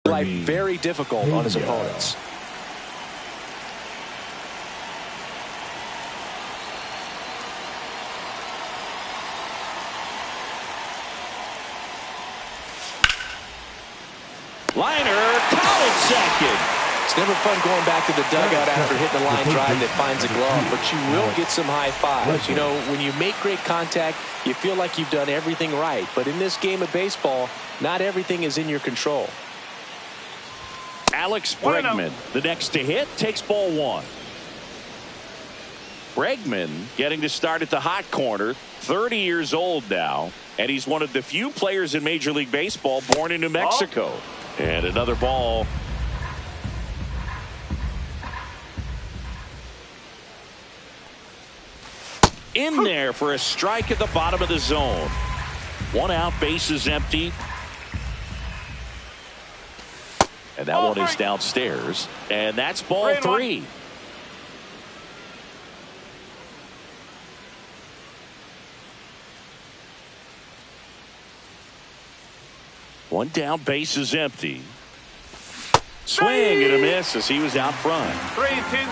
life very difficult on his opponents. Liner, caught at second. It's never fun going back to the dugout after hitting a line drive that finds a glove, but you will get some high fives. You know, when you make great contact, you feel like you've done everything right. But in this game of baseball, not everything is in your control. Alex Bregman, the next to hit, takes ball one. Bregman getting to start at the hot corner, 30 years old now, and he's one of the few players in Major League Baseball born in New Mexico. And another ball. In there for a strike at the bottom of the zone. One out, bases empty. And that one is downstairs. And that's ball three. One down, bases empty. Swing and a miss as he was out front. 3-2.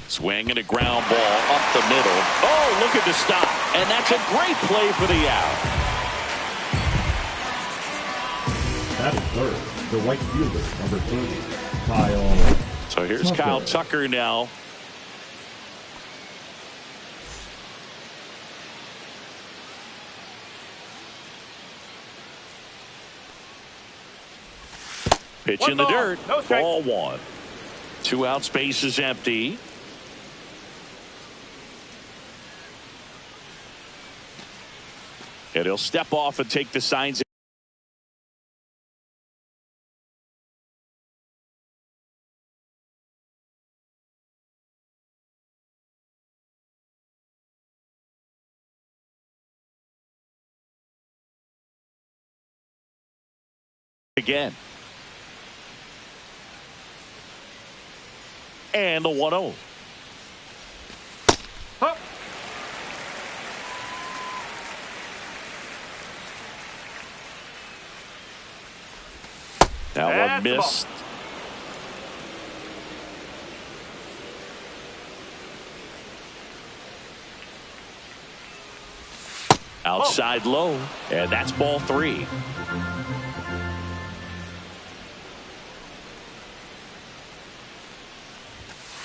Swing and a ground ball up the middle. Oh, look at the stop. And that's a great play for the out. That is third, the right fielder, number 30, Kyle. So here's Kyle Tucker now. Pitch in the dirt. Ball one. Two out, space is empty. And he'll step off and take the signs. Again. And the 1-0. Huh. That one missed. Outside low, and that's ball three.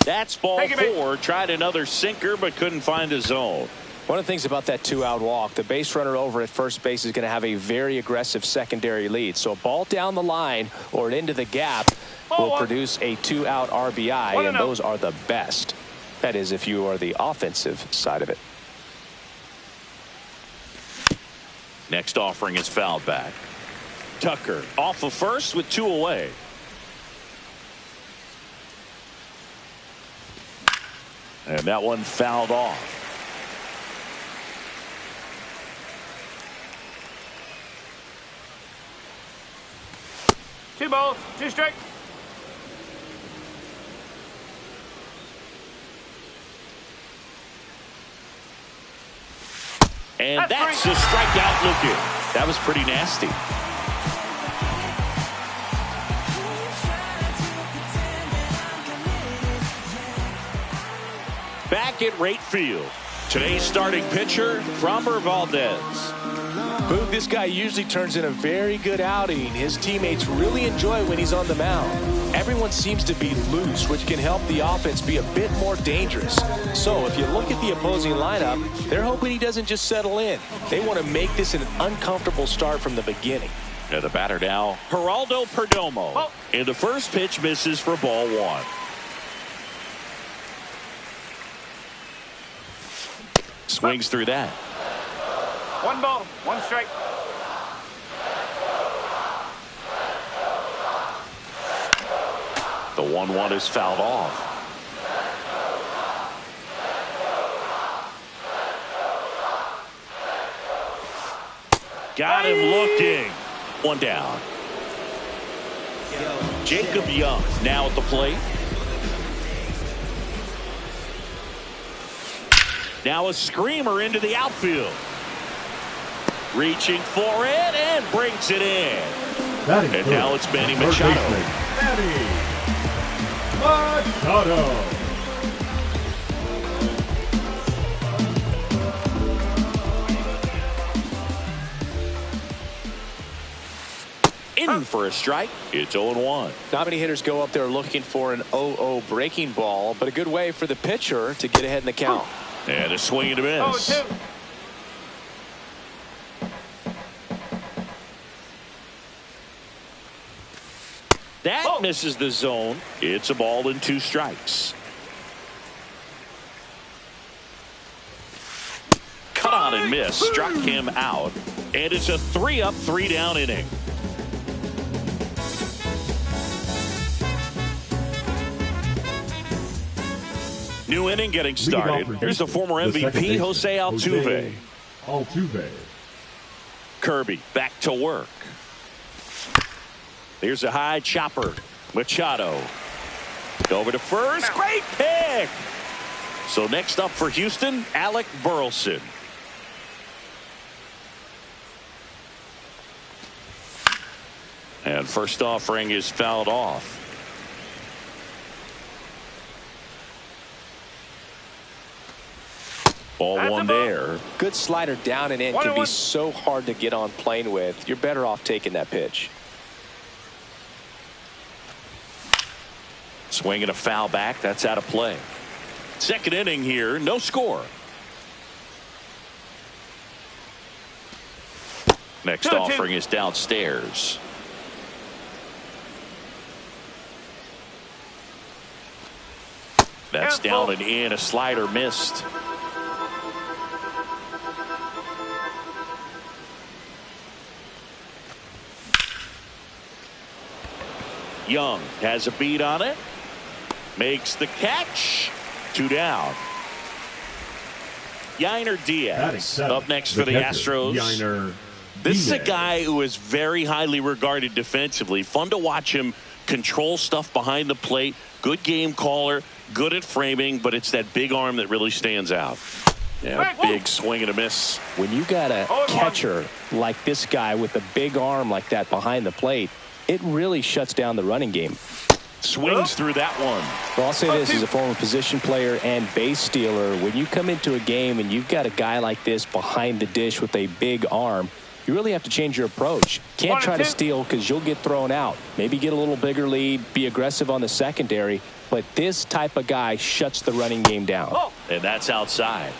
That's ball four. Tried another sinker, but couldn't find a zone. One of the things about that two-out walk, the base runner over at first base is going to have a very aggressive secondary lead. So a ball down the line or into the gap will produce a two-out RBI, and those are the best. That is, if you are the offensive side of it. Next offering is fouled back. Tucker off of first with two away. And that one fouled off. Two balls, two strikes. And that's a strikeout looking. That was pretty nasty. Back at right field. Today's starting pitcher, Framber Valdez. Boog, this guy usually turns in a very good outing. His teammates really enjoy when he's on the mound. Everyone seems to be loose, which can help the offense be a bit more dangerous. So if you look at the opposing lineup, they're hoping he doesn't just settle in. They want to make this an uncomfortable start from the beginning. And the batter now, Geraldo Perdomo. And the first pitch misses for ball one. Swings through that. One ball, one strike. The 1-1 is fouled off. Got him looking. One down. Jacob Young now at the plate. Now a screamer into the outfield. Reaching for it and brings it in. And now it's Manny Machado. Manny Machado. In for a strike. It's 0-1. Not many hitters go up there looking for an 0-0 breaking ball, but a good way for the pitcher to get ahead in the count. And a swing and a miss. 0-2. That misses the zone. It's a ball and 2 strikes. Cut on and miss. Struck him out. And it's a 3-up, 3-down inning. New inning getting started. Here's the former MVP, Jose Altuve. Kirby back to work. Here's a high chopper. Machado. Over to first. Great pick. So next up for Houston, Alec Burleson. And first offering is fouled off. Ball one there. Good slider down and in can be so hard to get on plane with. You're better off taking that pitch. Swing and a foul back. That's out of play. Second inning here. No score. Next offering is downstairs. That's down and in. A slider missed. Young has a beat on it. Makes the catch. 2 down. Yainer Diaz up next for the Astros. This is a guy who is very highly regarded defensively. Fun to watch him control stuff behind the plate. Good game caller. Good at framing. But it's that big arm that really stands out. Yeah, big swing and a miss. When you got a catcher like this guy with a big arm like that behind the plate, it really shuts down the running game. Swings through that one. Well, I'll say this as a former position player and base stealer. When you come into a game and you've got a guy like this behind the dish with a big arm, you really have to change your approach. Can't try to steal because you'll get thrown out. Maybe get a little bigger lead, be aggressive on the secondary. But this type of guy shuts the running game down. And that's outside.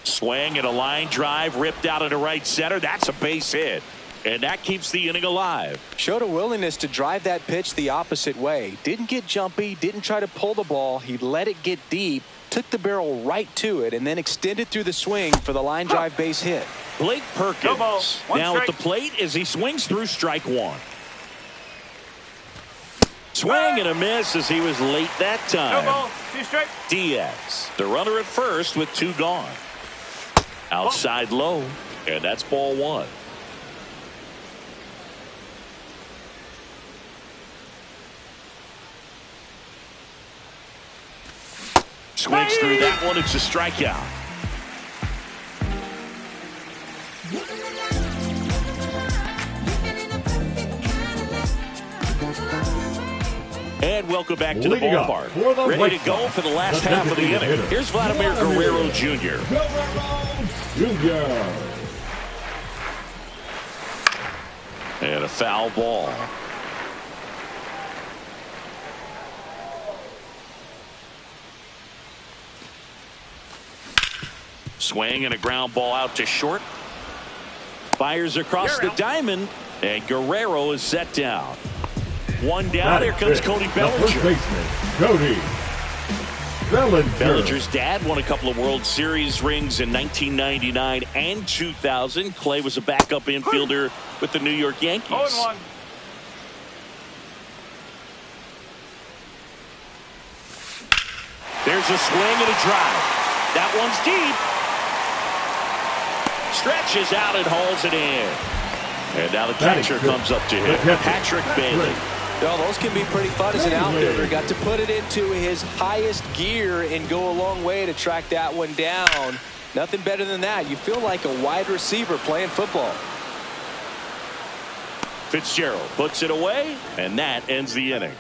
Swing and a line drive ripped out into right center. That's a base hit. And that keeps the inning alive. Showed a willingness to drive that pitch the opposite way. Didn't get jumpy, didn't try to pull the ball. He let it get deep, took the barrel right to it, and then extended through the swing for the line drive base hit. Blake Perkins now at the plate as he swings through strike one. Swing and a miss as he was late that time. Diaz, the runner at first with 2 gone. Outside low, and that's ball 1. Swings through that one. It's a strikeout. And welcome back to the ballpark. Ready to go for the last half of the inning. Here's Vladimir Guerrero Jr. And a foul ball. Swing and a ground ball out to short. Fires across the diamond, and Guerrero is set down. 1 down. Here comes Cody Bellinger. Bellinger's dad won a couple of World Series rings in 1999 and 2000. Clay was a backup infielder with the New York Yankees. 0-1. There's a swing and a drive. That one's deep. Stretches out and hauls it in. And now the catcher comes up to him, Patrick Bailey. Well, those can be pretty fun as an outfielder. Got to put it into his highest gear and go a long way to track that one down. Nothing better than that. You feel like a wide receiver playing football. Fitzgerald puts it away, and that ends the inning.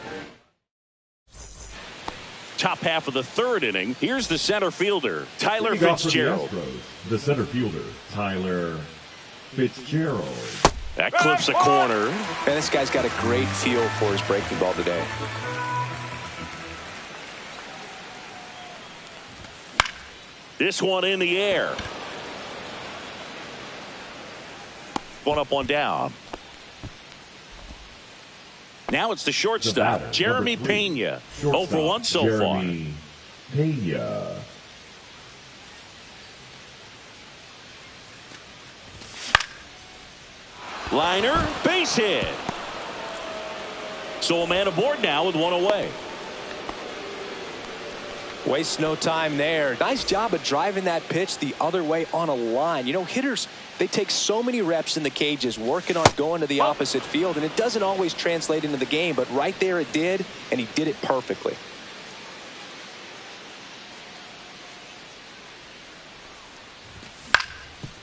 Top half of the third inning. Here's the center fielder, Tyler Fitzgerald. The center fielder, Tyler Fitzgerald. That clips a corner. And this guy's got a great feel for his breaking ball today. This one in the air. One up, one down. Now it's the shortstop, Jeremy Pena. 0 for 1 so far. Pena. Liner, base hit. So a man aboard now with one away. Wastes no time there. Nice job of driving that pitch the other way on a line. You know, hitters, they take so many reps in the cages working on going to the opposite field, and it doesn't always translate into the game, but right there it did, and he did it perfectly.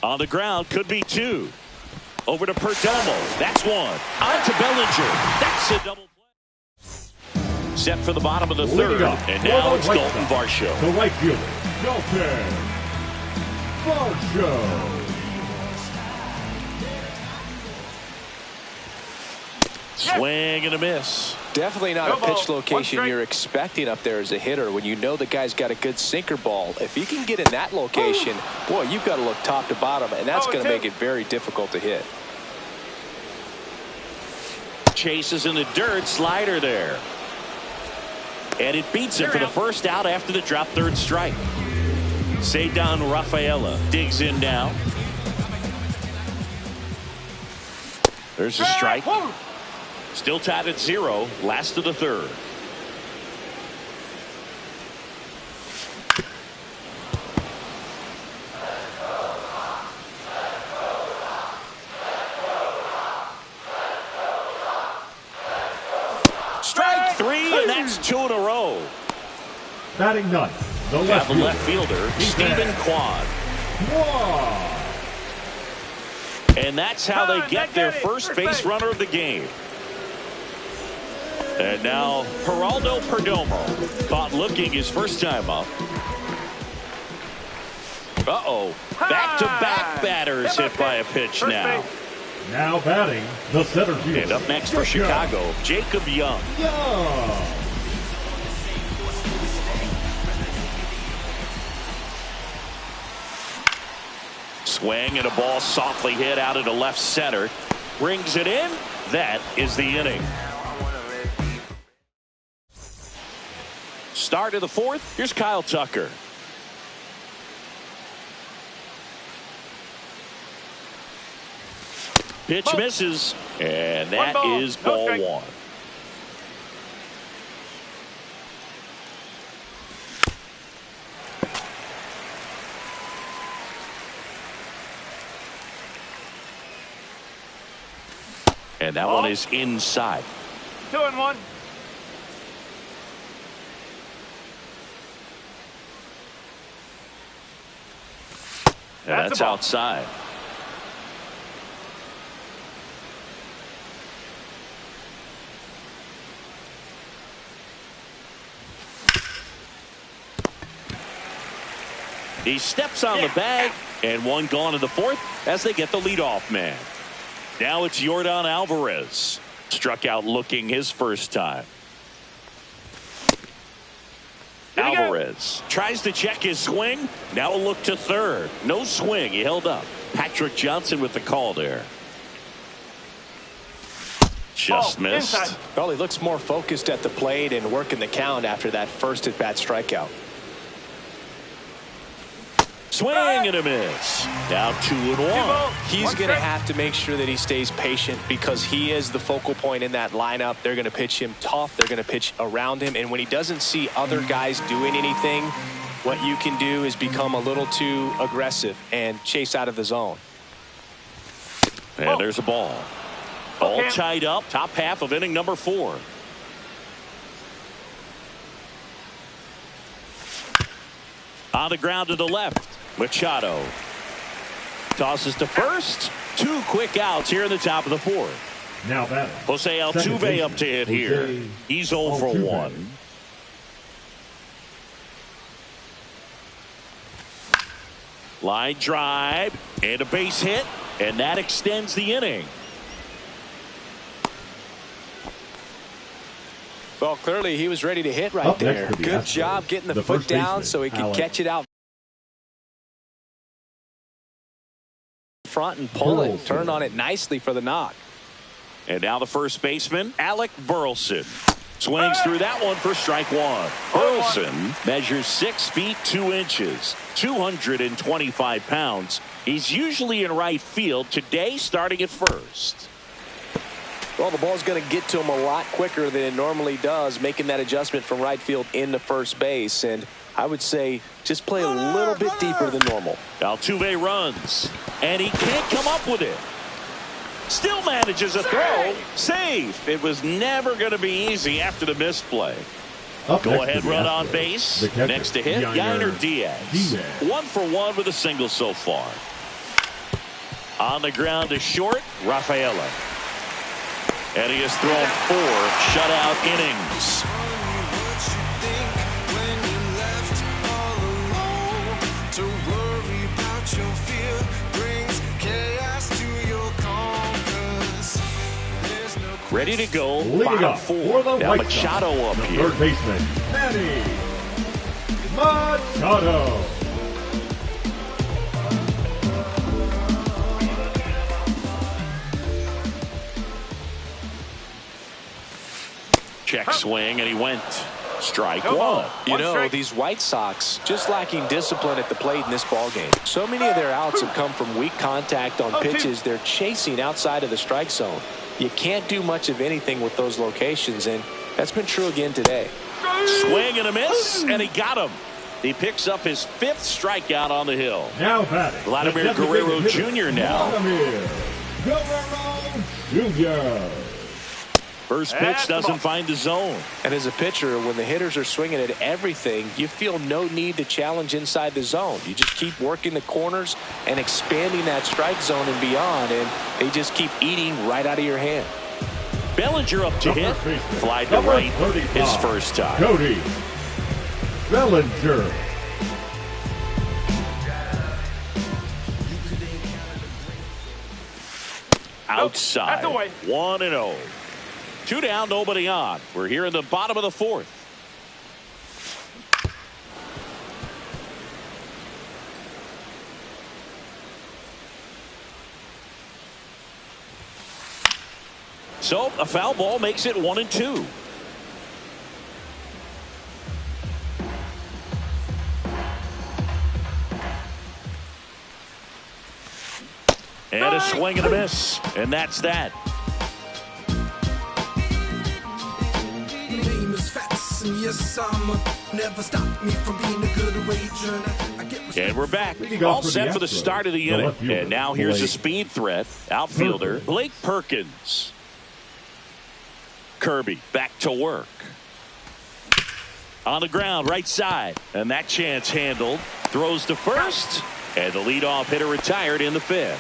On the ground, could be 2. Over to Perdomo. That's 1. On to Bellinger. That's a double play. Set for the bottom of the third. And now it's Dalton Varsho. The right fielder, Dalton Varsho. Swing and a miss. Definitely not a pitch location you're expecting up there as a hitter when you know the guy's got a good sinker ball. If he can get in that location, boy, you've got to look top to bottom, and that's going to make it very difficult to hit. Chases in the dirt, slider there. And it beats him for the first out after the drop third strike. Cedar Rafaela digs in now. There's a strike. Still tied at 0, last of the third. Strike 3, and that's 2 in a row. Batting ninth, the left fielder, Stephen Quad. And that's how they get their first base runner of the game. And now Geraldo Perdomo caught looking his first time up. Back-to-back batters hit by a pitch now. Now batting the center fielder. And up next for Chicago, Jacob Young. Swing and a ball softly hit out into left center. Brings it in. That is the inning. Start of the fourth. Here's Kyle Tucker. Pitch misses, and that is ball 1. And that one is inside. 2-1. And that's outside. He steps on the bag, and one gone in the fourth as they get the leadoff man. Now it's Yordan Alvarez. Struck out looking his first time. Alvarez tries to check his swing. Now a look to third. No swing. He held up. Patrick Johnson with the call there. Just missed. Inside. Well, he looks more focused at the plate and working the count after that first at-bat strikeout. Swing and a miss. Now 2-1. He's going to have to make sure that he stays patient because he is the focal point in that lineup. They're going to pitch him tough. They're going to pitch around him. And when he doesn't see other guys doing anything, what you can do is become a little too aggressive and chase out of the zone. And there's a ball. All tied up. Top half of inning number 4. On the ground to the left. Machado tosses to first. 2 quick outs here in the top of the 4th. Now batting, Jose Altuve up to hit here. He's 0 for 1. Line drive and a base hit, and that extends the inning. Well, clearly he was ready to hit right there. Good job getting the foot down so he could catch it out front and pull it. Turn on it nicely for the knock. And now the first baseman, Alec Burleson. Swings through that one for strike 1. Burleson measures 6 feet 2 inches, 225 pounds. He's usually in right field. Today, starting at first. Well, the ball's going to get to him a lot quicker than it normally does, making that adjustment from right field into first base. And I would say just play a little bit deeper than normal. Altuve runs, and he can't come up with it. Still manages a throw. Safe. It was never going to be easy after the misplay. Go ahead run on base. Next to hit, Yainer Diaz. 1 for 1 with a single so far. On the ground to short, Rafaela. And he has thrown 4 shutout innings. Ready to go. Bottom 4. Now Machado up here. Third baseman, Manny Machado. Check swing, and he went. Strike 1. You know, these White Sox just lacking discipline at the plate in this ball game. So many of their outs have come from weak contact on pitches they're chasing outside of the strike zone. You can't do much of anything with those locations, and that's been true again today. Swing and a miss, and he got him. He picks up his 5th strikeout on the hill. Now batting, Vladimir Guerrero Jr. now. Vladimir Guerrero Jr. First pitch doesn't find the zone. And as a pitcher, when the hitters are swinging at everything, you feel no need to challenge inside the zone. You just keep working the corners and expanding that strike zone and beyond, and they just keep eating right out of your hand. Bellinger up to hit. Fly to right his first time. Cody Bellinger. Outside. 1-0. 2 down, nobody on. We're here in the bottom of the 4th. So a foul ball makes it 1-2. And a swing and a miss. And that's that. And we're back. All set for the start of the inning. And now here's a speed threat. Outfielder Blake Perkins. Kirby back to work. On the ground, right side. And that chance handled. Throws to first. And the leadoff hitter retired in the 5th.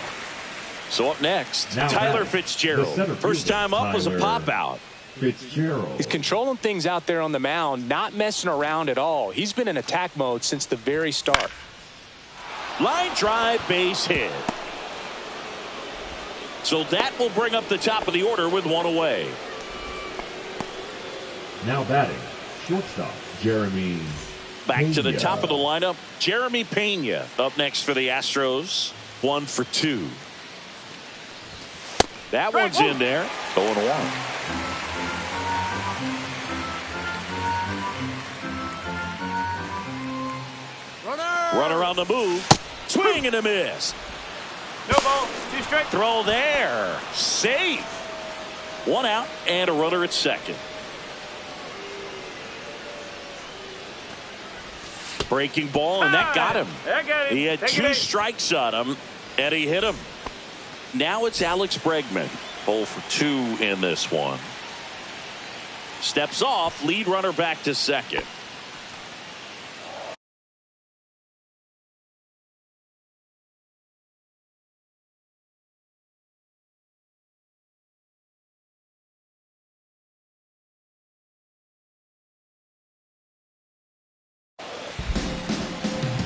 So up next, Tyler Fitzgerald. First time up was a pop out. Fitzgerald. He's controlling things out there on the mound, not messing around at all. He's been in attack mode since the very start. Line drive, base hit. So that will bring up the top of the order with 1 away. Now batting, shortstop Jeremy Back Pena. to the top of the lineup, Jeremy Pena up next for the Astros. 1 for 2. That one's in there. 0-1. Runner on the move. Swing and a miss. No ball. 2 strike. Throw there. Safe. 1 out and a runner at second. Breaking ball, and that got him. He had 2 strikes on him, and he hit him. Now it's Alex Bregman. 0 for 2 in this one. Steps off, lead runner back to second.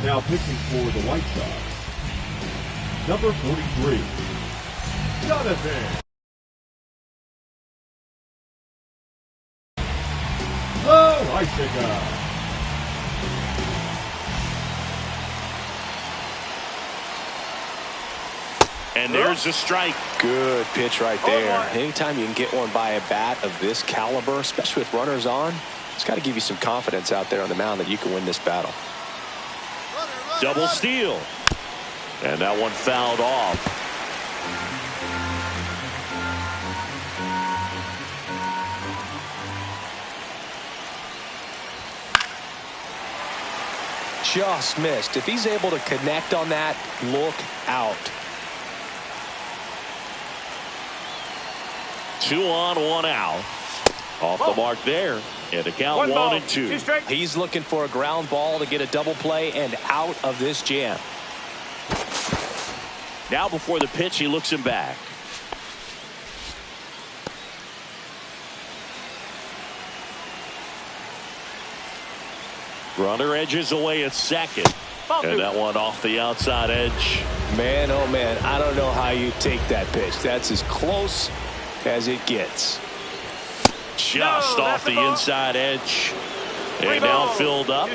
Now pitching for the White Sox, number 43, Jonathan Loaisiga. And there's a strike. Good pitch right there. Anytime you can get one by a bat of this caliber, especially with runners on, it's got to give you some confidence out there on the mound that you can win this battle. Double steal. And that one fouled off. Just missed. If he's able to connect on that, look out. 2 on, 1 out. Off the mark there. And the count 1 and 2. He's looking for a ground ball to get a double play and out of this jam. Now before the pitch, he looks him back. Runner edges away at second. And that one off the outside edge. Man, oh man, I don't know how you take that pitch. That's as close as it gets. Just off the inside edge. And now filled up.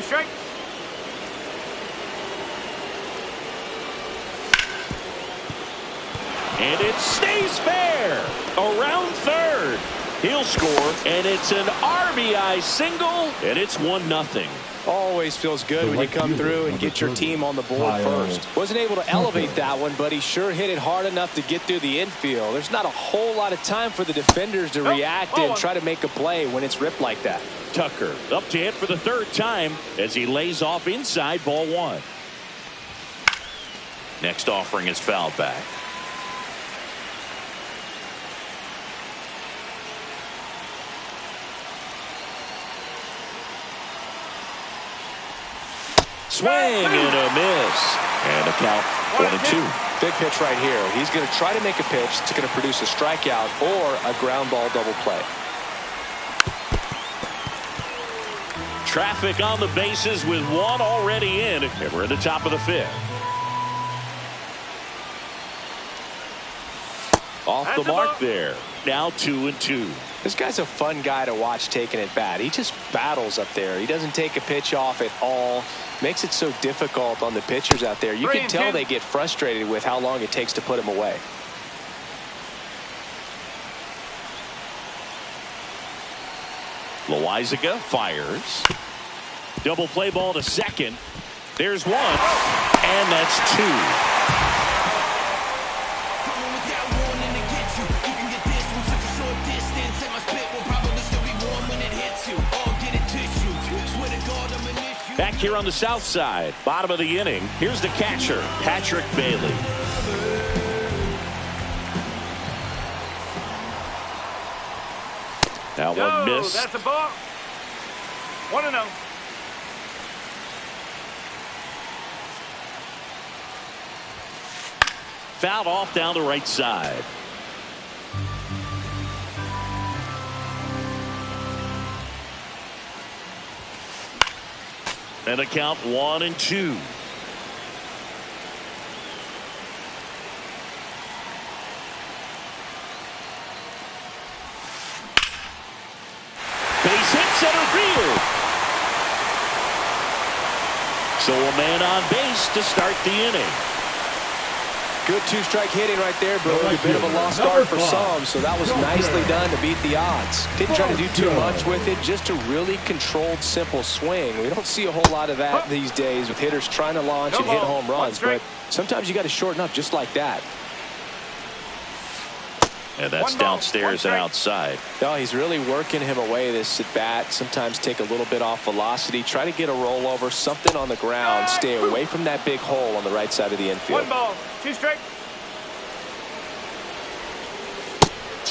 And it stays fair. Around third. He'll score. And it's an RBI single. And it's 1-0. Always feels good when you come through and get your team on the board first. Wasn't able to elevate that one, but he sure hit it hard enough to get through the infield. There's not a whole lot of time for the defenders to react and try to make a play when it's ripped like that. Tucker up to hit for the third time as he lays off inside, ball 1. Next offering is fouled back. Swing and a miss. And a count 1-2. Big pitch right here. He's going to try to make a pitch that's going to produce a strikeout or a ground ball double play. Traffic on the bases with 1 already in. And we're in the top of the 5th. Off the mark there. Now 2-2. This guy's a fun guy to watch taking at bat. He just battles up there. He doesn't take a pitch off at all. Makes it so difficult on the pitchers out there. You can tell they get frustrated with how long it takes to put him away. Loaisiga fires. Double play ball to second. There's 1. And that's 2. Back here on the south side, bottom of the inning, here's the catcher, Patrick Bailey. Now one missed. That's a ball. 1-0. Fouled off down the right side. And a count 1-2. Base hit center field. So a man on base to start the inning. Good 2-strike hitting right there, but a bit of a lost start for some, so that was nicely done to beat the odds. Didn't try to do too much with it, just a really controlled, simple swing. We don't see a whole lot of that these days with hitters trying to launch and hit home runs, but sometimes you got to shorten up just like that. And that's downstairs and outside. No, he's really working him away this at bat. Sometimes take a little bit off velocity, try to get a rollover, something on the ground, stay away from that big hole on the right side of the infield. 1 ball, 2 strikes.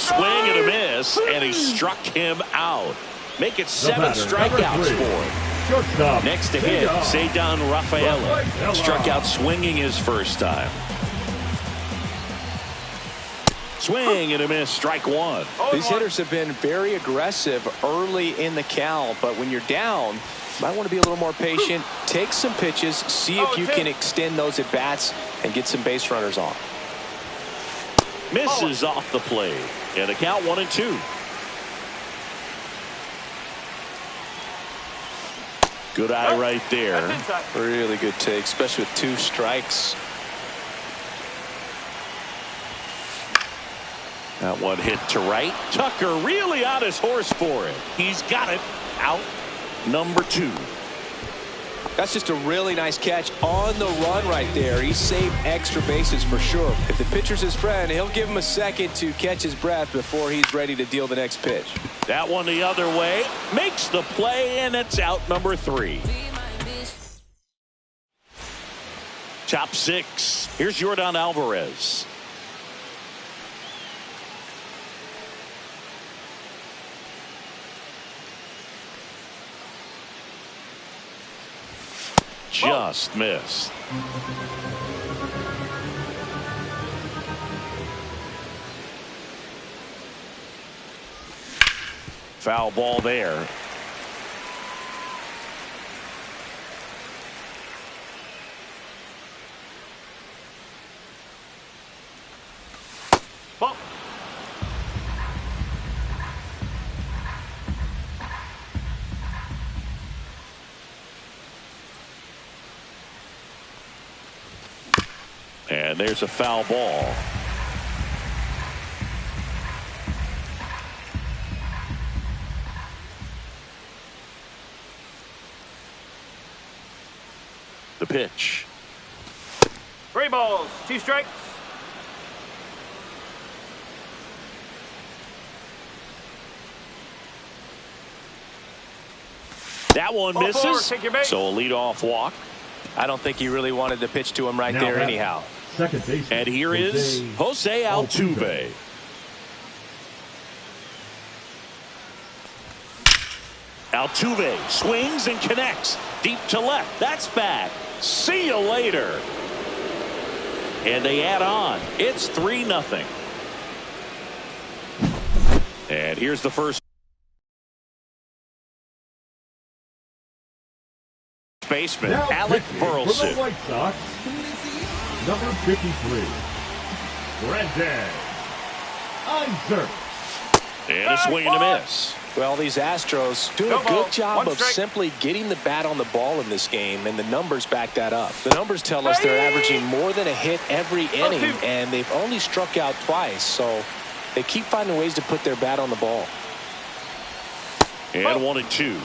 swing and a miss, and he struck him out. Make it 7 strikeouts for him. Shortstop. Next to hit, Cedar Rafaela. Struck out swinging his first time. Swing and a miss, strike 1. These hitters have been very aggressive early in the count, but when you're down, you might want to be a little more patient. Take some pitches, see if you can extend those at bats and get some base runners on. Misses off the plate, and the count 1-2. Good eye right there. Really good take, especially with 2 strikes. That one hit to right. Tucker really on his horse for it. He's got it. Out number 2. That's just a really nice catch on the run right there. He saved extra bases for sure. If the pitcher's his friend, he'll give him a second to catch his breath before he's ready to deal the next pitch. That one the other way. Makes the play, and it's out number 3. Top 6. Here's Yordan Alvarez. Just missed. Foul ball there. Ball. And there's a foul ball. The pitch. 3 balls, 2 strikes. That one Ball misses. forward, take your base. So a leadoff walk. I don't think he really wanted to pitch to him right Now there back. anyhow. Second base. And here is Jose Altuve. Altuve swings and connects deep to left. That's back. See you later. And they add on. It's 3-0. And here's the first baseman, Now Alec pitching for the Burleson. White Sox, number 53, Brandon Einzer. And a swing and a miss. Well, these Astros doing No a ball. good job 1 of strike. simply getting the bat on the ball in this game, and the numbers back that up. The numbers tell us they're averaging more than a hit every inning, and they've only struck out twice, so they keep finding ways to put their bat on the ball. And 1-2.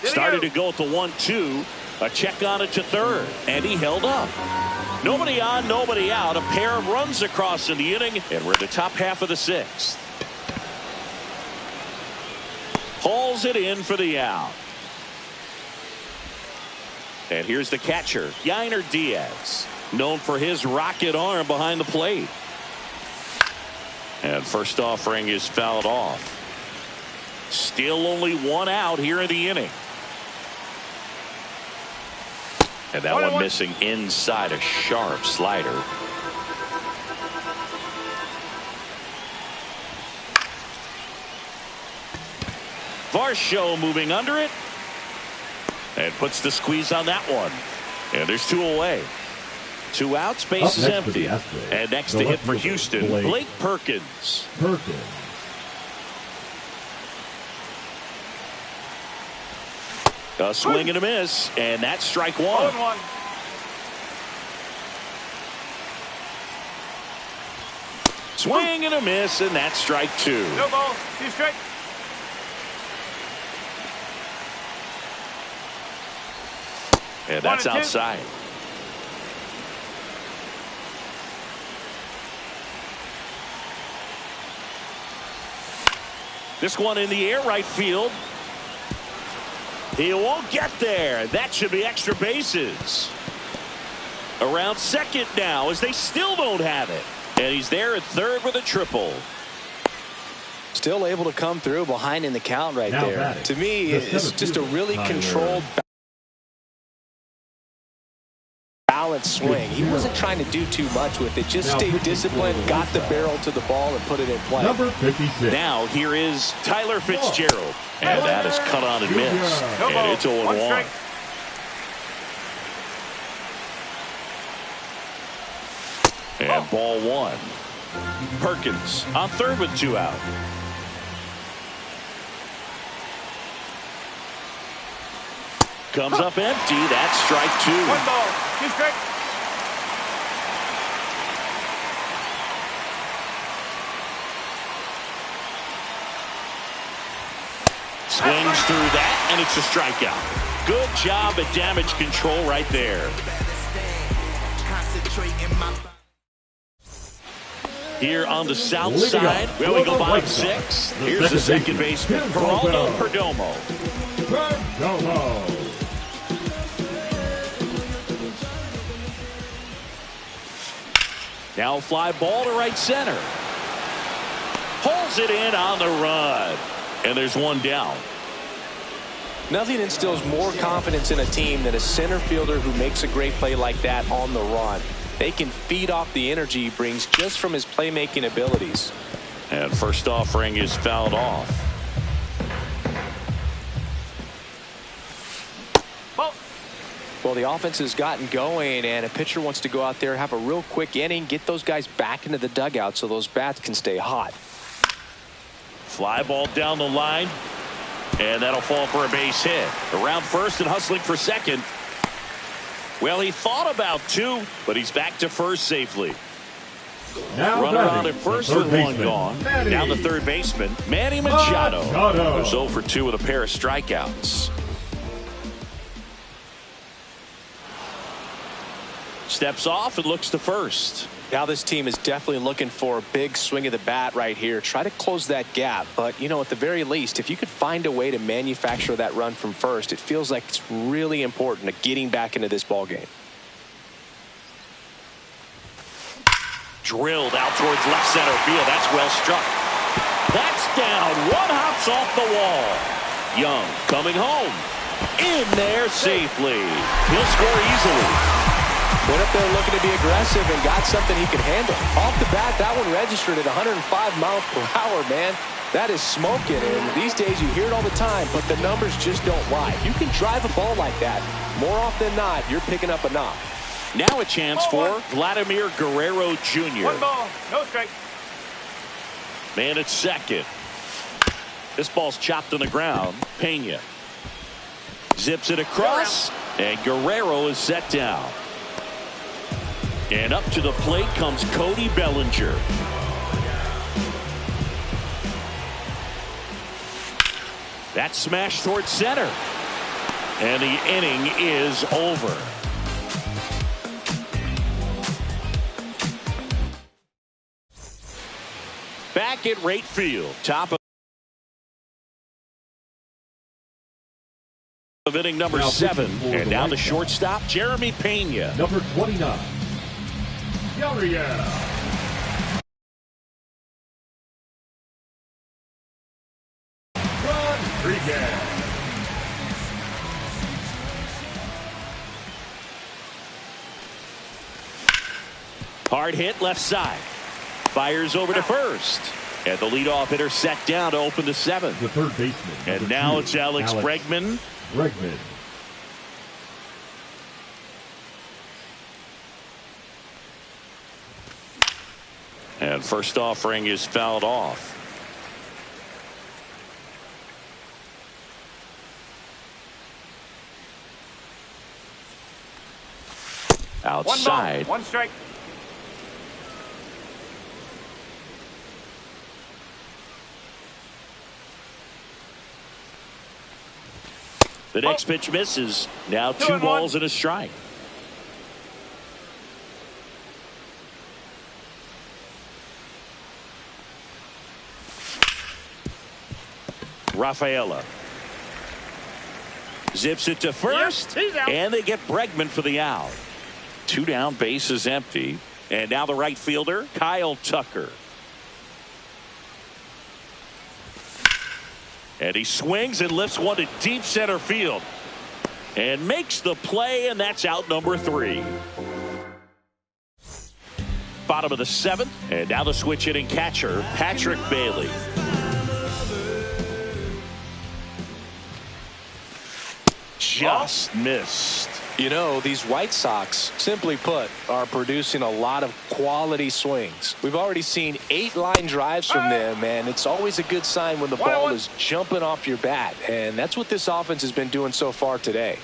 Started to go at the 1-2. A check on it to third, and he held up. Nobody on, nobody out. A pair of runs across in the inning, and we're in the top half of the 6th. Hauls it in for the out. And here's the catcher, Yainer Diaz, known for his rocket arm behind the plate. And first offering is fouled off. Still only 1 out here in the inning. And that one missing inside, a sharp slider. Varsho moving under it. And puts the squeeze on that one. And there's 2 away. 2 outs, base is empty. And next to hit for Houston, Blake Perkins. A swing and a miss, and that's strike 1. 0-1. Swing and a miss, and that's strike 2. No ball, 2 strikes. And that's 1-2. outside. This one in the air, right field. He won't get there. That should be extra bases. Around second now as they still don't have it. And he's there at third with a triple. Still able to come through behind in the count right Now there. batting, To me, it's just a really controlled, balanced swing. He wasn't trying to do too much with it. Just stayed disciplined, got the barrel to the ball, and put it in play. Number 56. Now here is Tyler Fitzgerald. And that is cut on and missed. And it's 0-1. And ball one. Perkins on third with 2 out. Comes up empty. That's strike 2. 1 ball, 2 strikes. Swings through that, and it's a strikeout. Good job at damage control right there. Here on the south side, where we go bottom 6. Here's the second baseman, Geraldo Perdomo. Now fly ball to right center. Pulls it in on the run. And there's 1 down. Nothing instills more confidence in a team than a center fielder who makes a great play like that on the run. They can feed off the energy he brings just from his playmaking abilities. And first offering is fouled off. Well, the offense has gotten going, and a pitcher wants to go out there, have a real quick inning, get those guys back into the dugout so those bats can stay hot. Fly ball down the line, and that'll fall for a base hit. Around first and hustling for second. Well, he thought about 2, but he's back to first safely. Now runner on at first with 1 gone. Down the third baseman, Manny Machado. Who's 0 for 2 with a pair of strikeouts. Steps off and looks to first. Now this team is definitely looking for a big swing of the bat right here. Try to close that gap. But, you know, at the very least, if you could find a way to manufacture that run from first, it feels like it's really important to getting back into this ball game. Drilled out towards left center field. That's well struck. That's down. 1 hops off the wall. Young coming home. In there safely. He'll score easily. Went up there looking to be aggressive and got something he could handle. Off the bat, that one registered at 105 miles per hour, man. That is smoking, and these days you hear it all the time, but the numbers just don't lie. If you can drive a ball like that, more often than not, you're picking up a knock. Now a chance for Vladimir Guerrero Jr. 1 ball, no strike. Man at second. This ball's chopped on the ground. Pena zips it across, and Guerrero is set down. And up to the plate comes Cody Bellinger. That smash towards center. And the inning is over. Back at right field. Top of inning number 7. And now the shortstop, Jeremy Pena. Number 29. Rodriguez. Hard hit left side. Fires over to first. And the leadoff hitter set down to open the 7th. The third baseman. And now it's Alex Bregman. And first offering is fouled off. Outside. 1 ball, 1 strike. The next pitch misses. Now 2 balls and a strike. Rafaela. Zips it to first, and they get Bregman for the out. 2 down, bases empty. And now the right fielder, Kyle Tucker. And he swings and lifts one to deep center field. And makes the play, and that's out number 3. Bottom of the 7th, and now the switch hitting catcher, Patrick Bailey. Just missed. You know, these White Sox, simply put, are producing a lot of quality swings. We've already seen 8 line drives from them, and it's always a good sign when the ball is jumping off your bat. And that's what this offense has been doing so far today.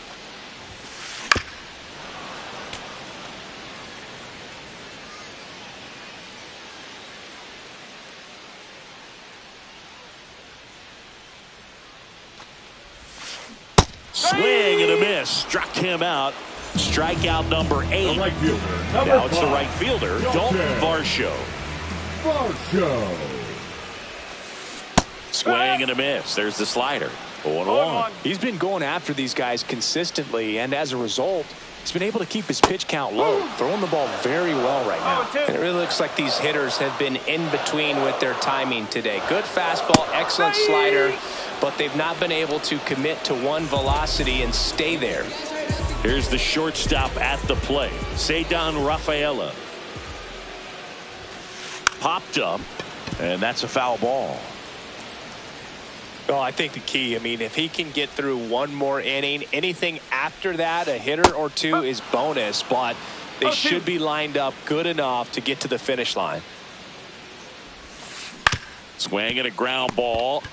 Swing and a miss. Struck him out. Strikeout number 8. Right fielder, now it's the right fielder, Dalton Varsho. Swing and a miss. There's the slider. 0-1. He's been going after these guys consistently, and as a result, he's been able to keep his pitch count low, throwing the ball very well right now. And it really looks like these hitters have been in between with their timing today. Good fastball, excellent slider, but they've not been able to commit to one velocity and stay there. Here's the shortstop at the plate, Ceddanne Rafaela. Popped up, and that's a foul ball. Well, I think the key, I mean, if he can get through one more inning, anything after that, a hitter or 2 is bonus, but they should be lined up good enough to get to the finish line. Swing and a ground ball.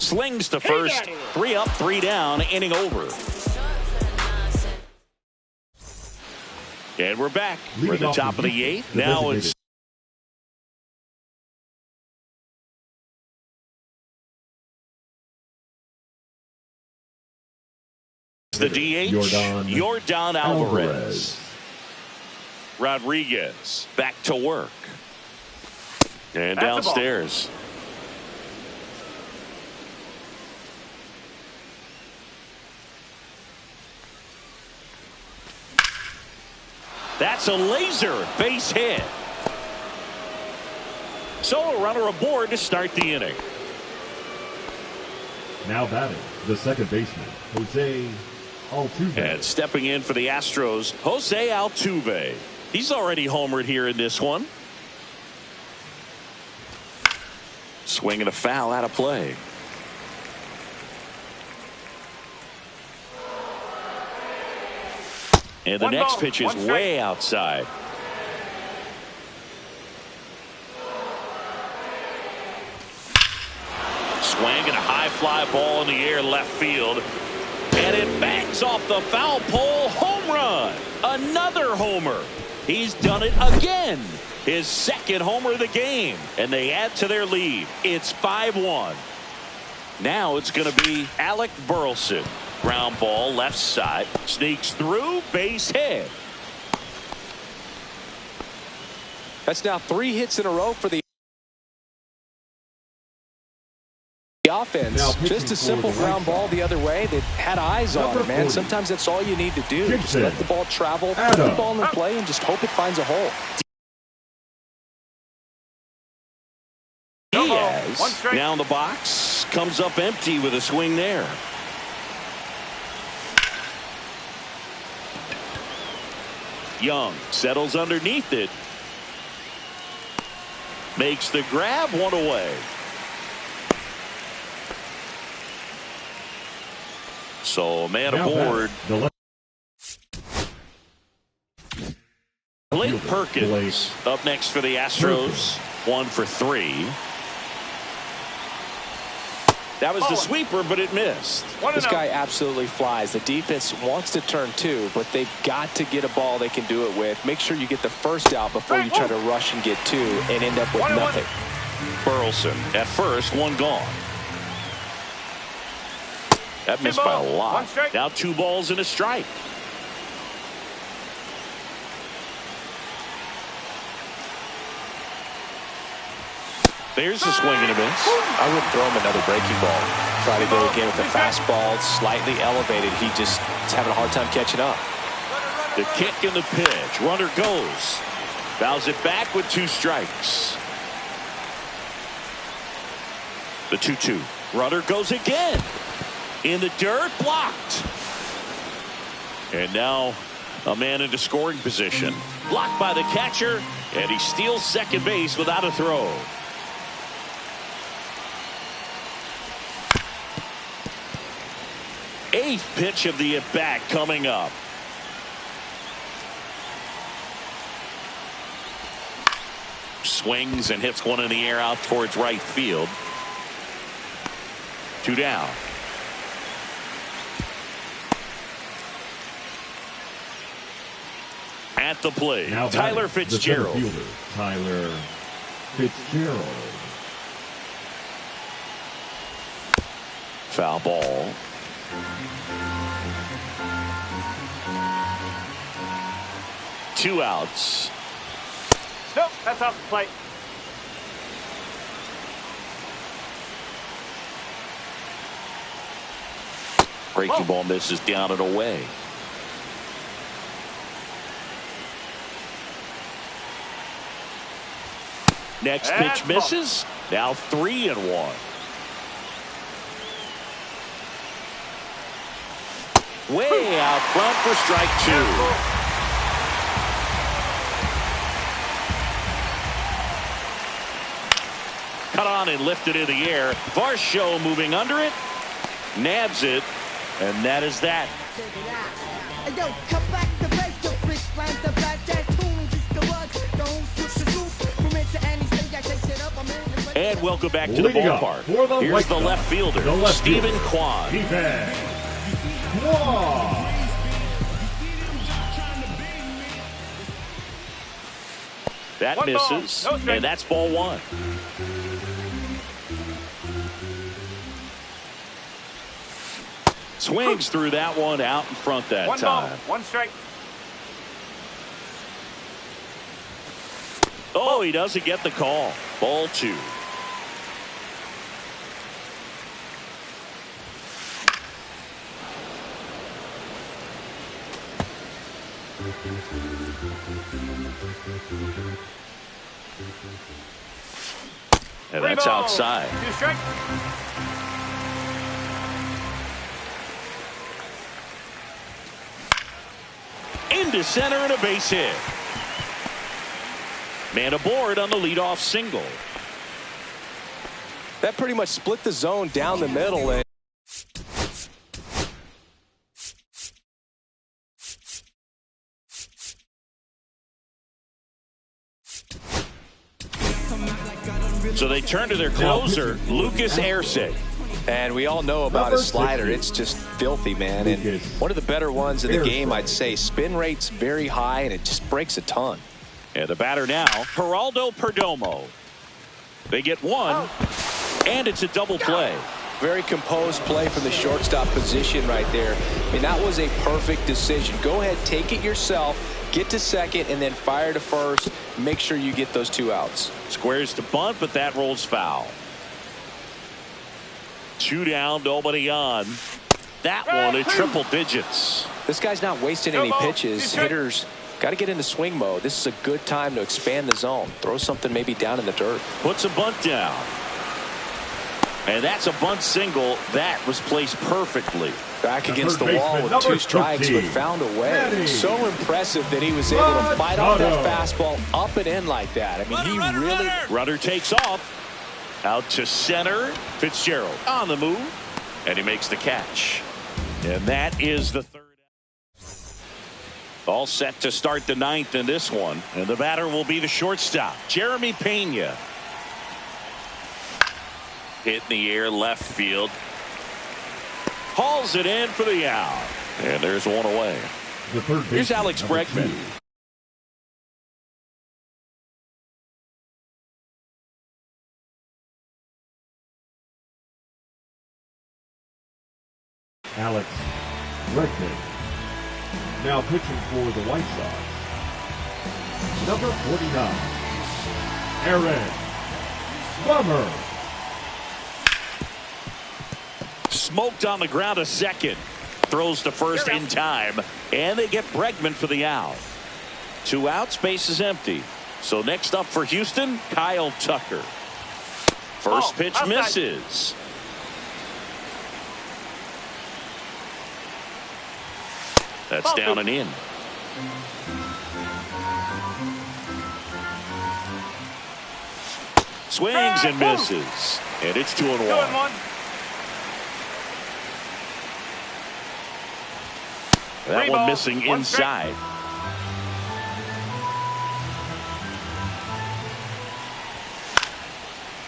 Slings to first. 3 up, 3 down, inning over. And we're back. We're at the top of the 8th. Now it's the DH, Yordan Alvarez. Rodriguez back to work. And downstairs. That's a laser base hit. So a runner aboard to start the inning. Now batting, the second baseman, Jose Altuve. And stepping in for the Astros, Jose Altuve. He's already homered here in this one. Swing and a foul out of play. And the next pitch is way outside. Swing and a high fly ball in the air left field. And it bangs off the foul pole. Home run. Another homer. He's done it again. His second homer of the game. And they add to their lead. It's 5-1. Now it's going to be Alec Burleson. Ground ball left side. Sneaks through. Base hit. That's now 3 hits in a row for the offense. Just a simple ground ball the other way. They had eyes on it, man. Sometimes that's all you need to do. Just let the ball travel, put the ball in play, and just hope it finds a hole. Diaz now in the box. Comes up empty with a swing there. Young settles underneath it. Makes the grab, 1 away. So man aboard. Blake Perkins up next for the Astros. 1 for 3. That was the sweeper, but it missed. This guy absolutely flies. The defense wants to turn 2, but they've got to get a ball they can do it with. Make sure you get the first out before you try to rush and get 2 and end up with nothing. Burleson at first, 1 gone. That missed by a lot. Now 2 balls and a strike. There's a swing and a miss. I would throw him another breaking ball. Try to go again with the fastball, slightly elevated. He just is having a hard time catching up. The kick and the pitch. Runner goes. Fouls it back with 2 strikes. The 2-2. Runner goes again. In the dirt, blocked. And now a man into scoring position. Blocked by the catcher, and he steals second base without a throw. Eighth pitch of the at-bat coming up. Swings and hits one in the air out towards right field. 2 down. At the plate, Now Tyler Fitzgerald. The center fielder, Tyler Fitzgerald. Foul ball. Two outs. Nope, that's off the plate. Breaking ball misses down and away. Next pitch misses. Now 3-1. Way out front for strike 2. Cut on and lifted in the air. Varsho moving under it. Nabs it. And that is that. And welcome back to the ballpark. Here's the left fielder, Stephen Kwan. That misses, and that's ball 1. Swings through that one out in front that time. 1 strike. Oh, he doesn't get the call. Ball 2. And that's outside. 2 strike. Into center and a base hit. Man aboard on the leadoff single. That pretty much split the zone down the middle. And so they turn to their closer, Lucas Erceg. And we all know about his slider. It's just filthy, man. And one of the better ones in the game, I'd say. Spin rate's very high, and it just breaks a ton. And the batter now, Geraldo Perdomo. They get 1, and it's a double play. Very composed play from the shortstop position right there. I mean, that was a perfect decision. Go ahead, take it yourself, get to second, and then fire to first. Make sure you get those 2 outs. Squares to bunt, but that rolls foul. 2 down, nobody on. That one at triple digits. This guy's not wasting any pitches. Hitters got to get into swing mode. This is a good time to expand the zone. Throw something maybe down in the dirt. Puts a bunt down. And that's a bunt single. That was placed perfectly. Back against the wall with 2 strikes, but found a way. So impressive that he was able to fight off that fastball up and in like that. I mean, he really... Runner takes off. Out to center. Fitzgerald on the move. And he makes the catch. And that is the 3rd. All set to start the 9th in this one. And the batter will be the shortstop, Jeremy Pena. Hit in the air, left field. Hauls it in for the out. And there's 1 away. Here's Alex Bregman. Alex Bregman. Now pitching for the White Sox, number 49, Aaron Bummer. Smoked on the ground a second. Throws to first in time. And they get Bregman for the out. 2 outs, base is empty. So next up for Houston, Kyle Tucker. First pitch misses. That's down and in. Swings and misses. And it's 2-1. That one missing inside.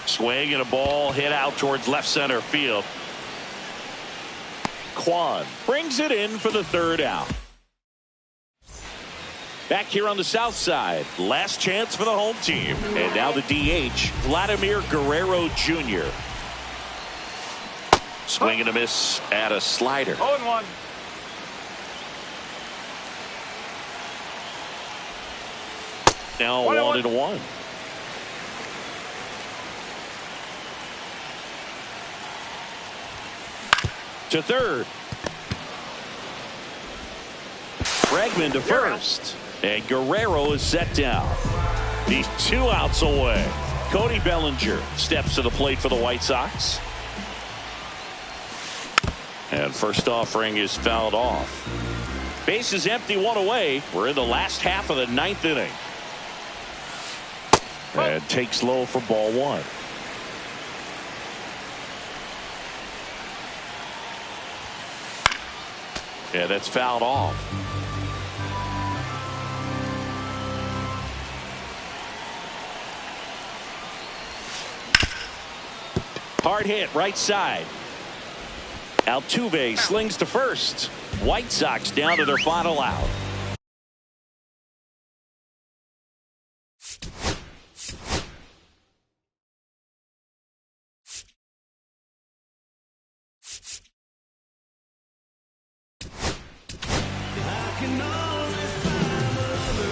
Swing and a ball hit out towards left center field. Kwan brings it in for the 3rd out. Back here on the south side, last chance for the home team. And now the DH, Vladimir Guerrero Jr. Swing and a miss at a slider. 0-1. Now 1-1. To third. Bregman to first. And Guerrero is set down. He's 2 outs away. Cody Bellinger steps to the plate for the White Sox. And first offering is fouled off. Base is empty, 1 away. We're in the last half of the 9th inning. And takes low for ball 1. Yeah, that's fouled off. Hard hit right side. Altuve slings to first. White Sox down to their final out.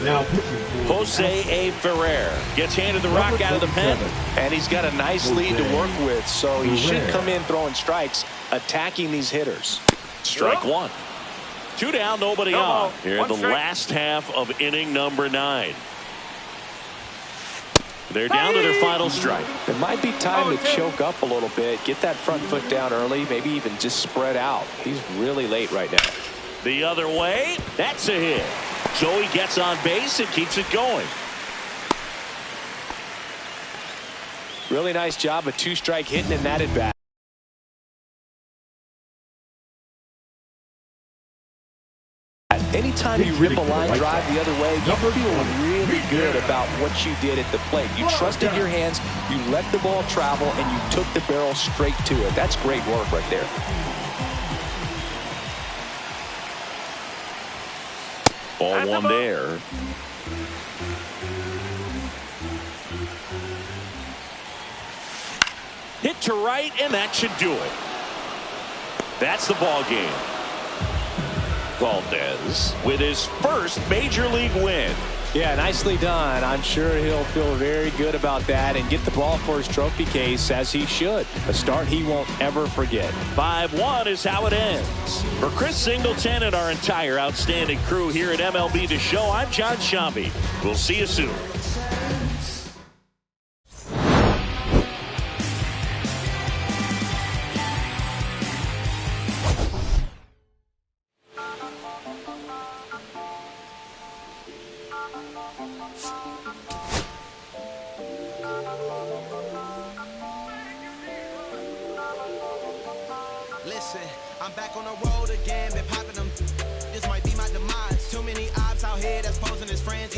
Now Jose A. Ferrer gets handed the rock out of the pen. And he's got a nice lead to work with, so he should come in throwing strikes, attacking these hitters. Strike 1. 2 down, nobody on. Here in the last half of inning number 9. They're down to their final strike. It might be time to choke up a little bit, get that front foot down early, maybe even just spread out. He's really late right now. The other way, that's a hit. So he gets on base and keeps it going. Really nice job of 2-strike hitting in that at bat. Anytime you rip a line drive the other way, you feel really good about what you did at the plate. You trusted your hands, you let the ball travel, and you took the barrel straight to it. That's great work right there. Ball 1 there. Hit to right, and that should do it. That's the ball game. Valdez with his first major league win. Yeah, nicely done. I'm sure he'll feel very good about that and get the ball for his trophy case, as he should. A start he won't ever forget. 5-1 is how it ends. For Chris Singleton and our entire outstanding crew here at MLB The Show, I'm John Shambi. We'll see you soon. Listen, I'm back on the road again, been popping them. This might be my demise. Too many ops out here that's posing as friends.